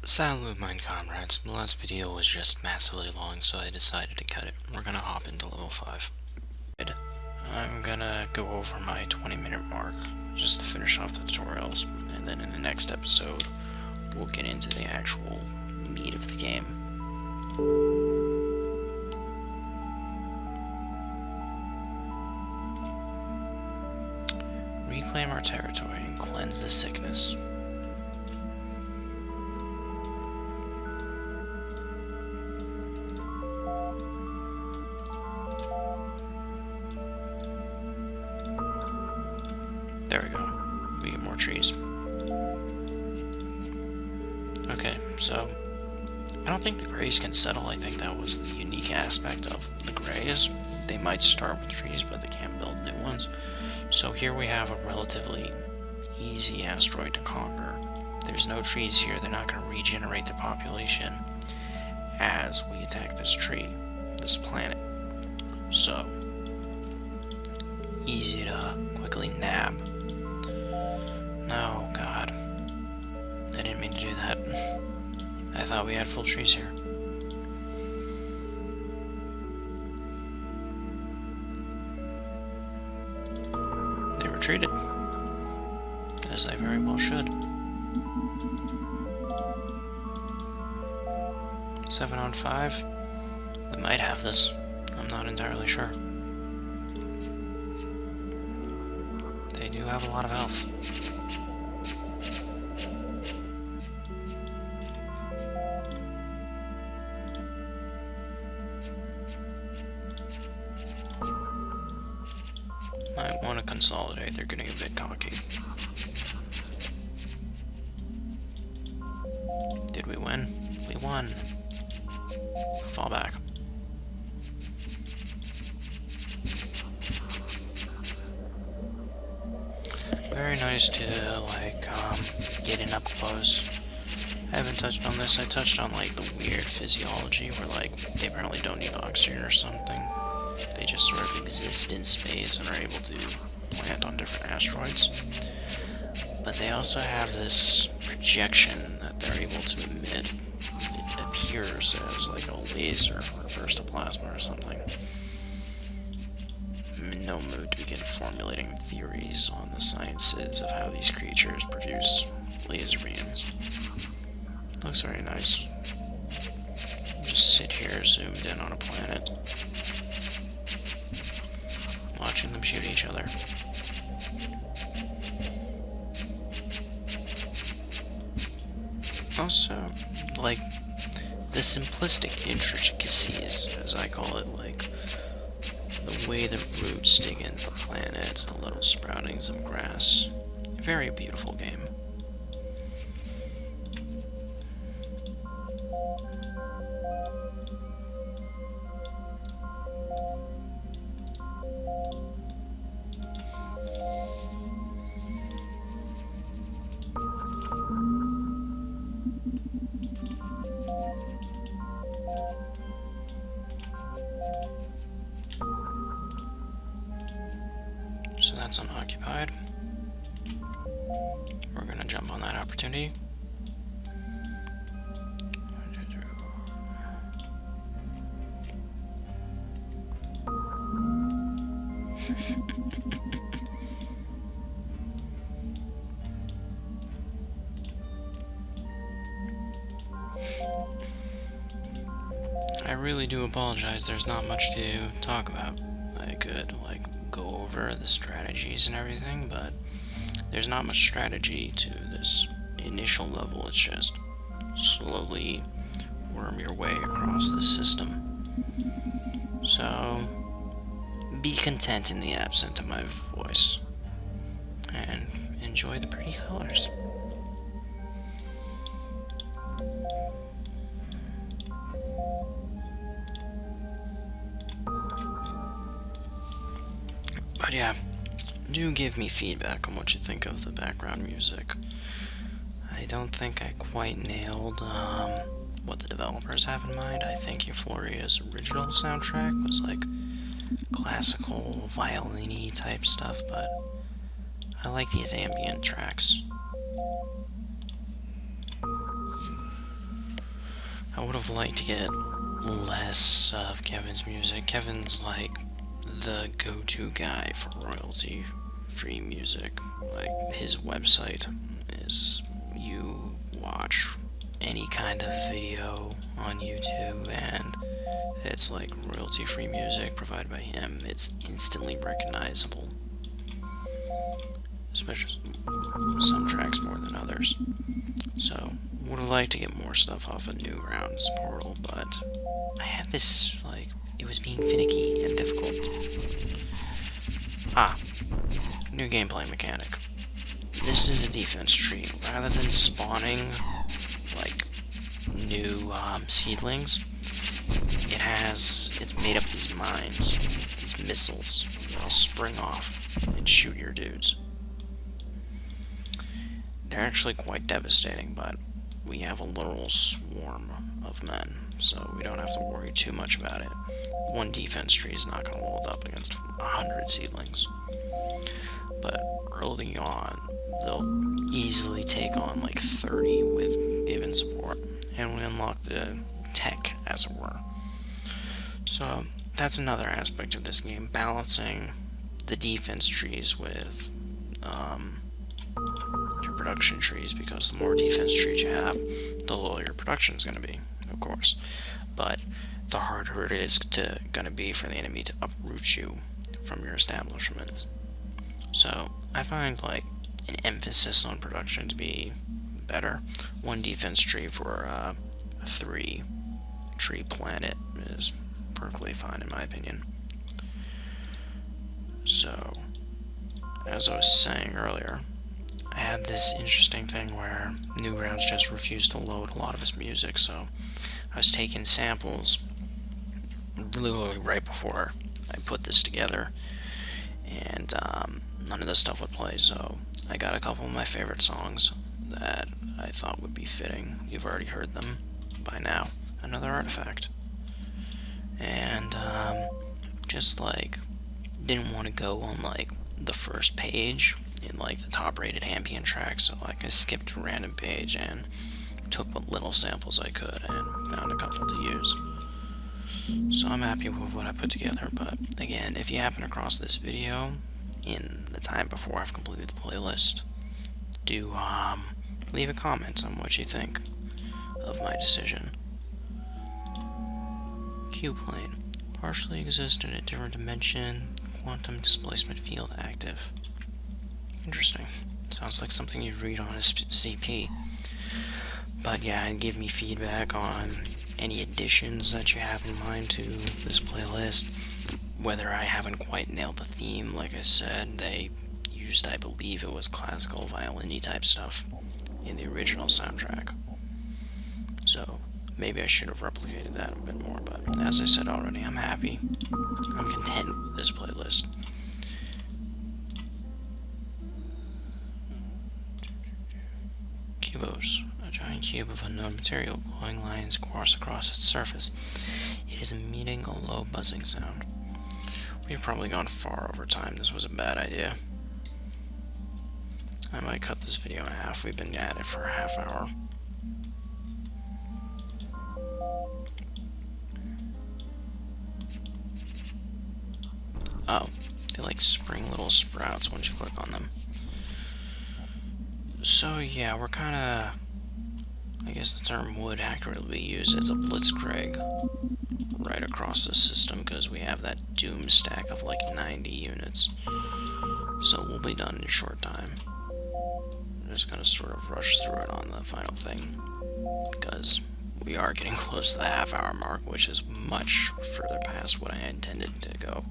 Salute, mine comrades. The last video was just massively long, so I decided to cut it. We're gonna hop into level 5. I'm gonna go over my 20-minute mark just to finish off the tutorials, and then in the next episode, we'll get into the actual meat of the game. Reclaim our territory and cleanse the sickness. There we go. We get more trees. Okay, so I don't think the grays can settle. I think that was the unique aspect of the grays. They might start with trees, but they can't build new ones. So here we have a relatively easy asteroid to conquer. There's no trees here. They're not going to regenerate their population as we attack this this planet. So easy to quickly nab. No, God. I didn't mean to do that. I thought we had full trees here. They retreated. As they very well should. 7 on 5. We might have this. I'm not entirely sure. They do have a lot of health. Might want to consolidate, they're getting a bit cocky. Did we win? We won. Fall back. Very nice to, get in up close. I haven't touched on this. I touched on, the weird physiology where, they apparently don't need oxygen or something. They just sort of exist in space and are able to plant on different asteroids. But they also have this projection that they're able to emit. It appears as, a laser or a burst of plasma or something. I'm in no mood to begin formulating theories on the sciences of how these creatures produce laser beams. Looks very nice. Just sit here zoomed in on a planet, watching them shoot each other. Also, the simplistic intricacies, as I call it, the way the roots dig into the planets, the little sproutings of grass. Very beautiful game. So that's unoccupied. We're gonna jump on that opportunity. I really do apologize, there's not much to talk about. I could, go over the strategies and everything, but there's not much strategy to this initial level. It's just slowly worm your way across the system. So, be content in the absence of my voice, and enjoy the pretty colors. But yeah, do give me feedback on what you think of the background music. I don't think I quite nailed what the developers have in mind. I think Eufloria's original soundtrack was classical, violin-y type stuff, but I like these ambient tracks. I would have liked to get less of Kevin's music. Kevin's like the go-to guy for royalty-free music. Like, his website is, you watch any kind of video on YouTube and it's like royalty-free music provided by him. It's instantly recognizable. Especially some tracks more than others. So, would have liked to get more stuff off of Newgrounds portal, but I had this, like, it was being finicky and difficult. New gameplay mechanic. This is a defense tree. Rather than spawning, like, new seedlings, it's made up these mines, these missiles that'll spring off and shoot your dudes. They're actually quite devastating, but we have a literal swarm of men, so we don't have to worry too much about it. One defense tree is not going to hold up against 100 seedlings. But early on, they'll easily take on like 30 with given support, and we unlock the tech, as it were. So that's another aspect of this game, balancing the defense trees with your production trees, because the more defense trees you have, the lower your production is going to be, of course. But the harder it is going to be for the enemy to uproot you from your establishment. So I find like an emphasis on production to be better. One defense tree for a 3 tree planet is perfectly fine in my opinion. So, as I was saying earlier, I had this interesting thing where Newgrounds just refused to load a lot of his music, so I was taking samples literally right before I put this together, and none of this stuff would play, so I got a couple of my favorite songs that I thought would be fitting. You've already heard them by now. Another artifact. And just like didn't want to go on like the first page in like the top rated ambient tracks, so like I skipped to a random page and took what little samples I could and found a couple to use. So I'm happy with what I put together, but again, if you happen across this video in the time before I've completed the playlist, do leave a comment on what you think of my decision. Q-plane. Partially exist in a different dimension. Quantum displacement field active. Interesting. Sounds like something you'd read on a CP. But yeah, and give me feedback on any additions that you have in mind to this playlist. Whether I haven't quite nailed the theme, like I said, they used, I believe it was classical violin-y type stuff in the original soundtrack. So maybe I should have replicated that a bit more, but as I said already, I'm happy. I'm content with this playlist. Cubos. A giant cube of unknown material, glowing lines course across its surface. It is emitting a low buzzing sound. We've probably gone far over time. This was a bad idea. I might cut this video in half. We've been at it for a half hour. Oh, they like spring little sprouts once you click on them. So yeah, we're kinda, I guess the term would accurately be used as a blitzkrieg right across the system, because we have that doom stack of like 90 units. So we'll be done in a short time. I'm just gonna sort of rush through it on the final thing, because we are getting close to the half-hour mark, which is much further past what I intended to go.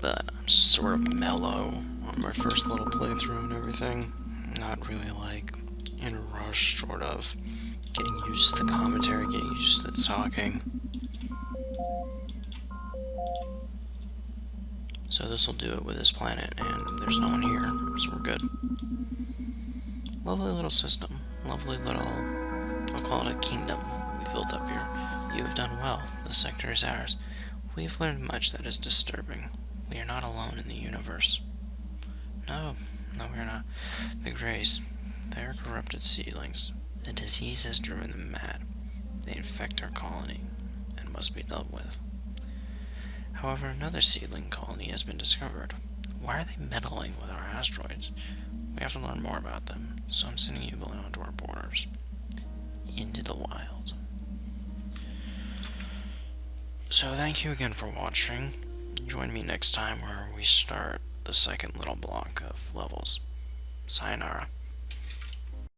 But I'm sort of mellow on my first little playthrough and everything. Not really like in a rush, sort of getting used to the commentary, getting used to the talking. So this will do it with this planet, and there's no one here, so we're good. Lovely little system. Lovely little, I'll call it a kingdom we built up here. You have done well. The sector is ours. We have learned much that is disturbing. We are not alone in the universe. No, we're not. The Greys, they are corrupted seedlings. A disease has driven them mad. They infect our colony and must be dealt with. However, another seedling colony has been discovered. Why are they meddling with our asteroids? We have to learn more about them, so I'm sending you beyond our borders. Into the wild. So thank you again for watching. Join me next time where we start the second little block of levels. Sayonara.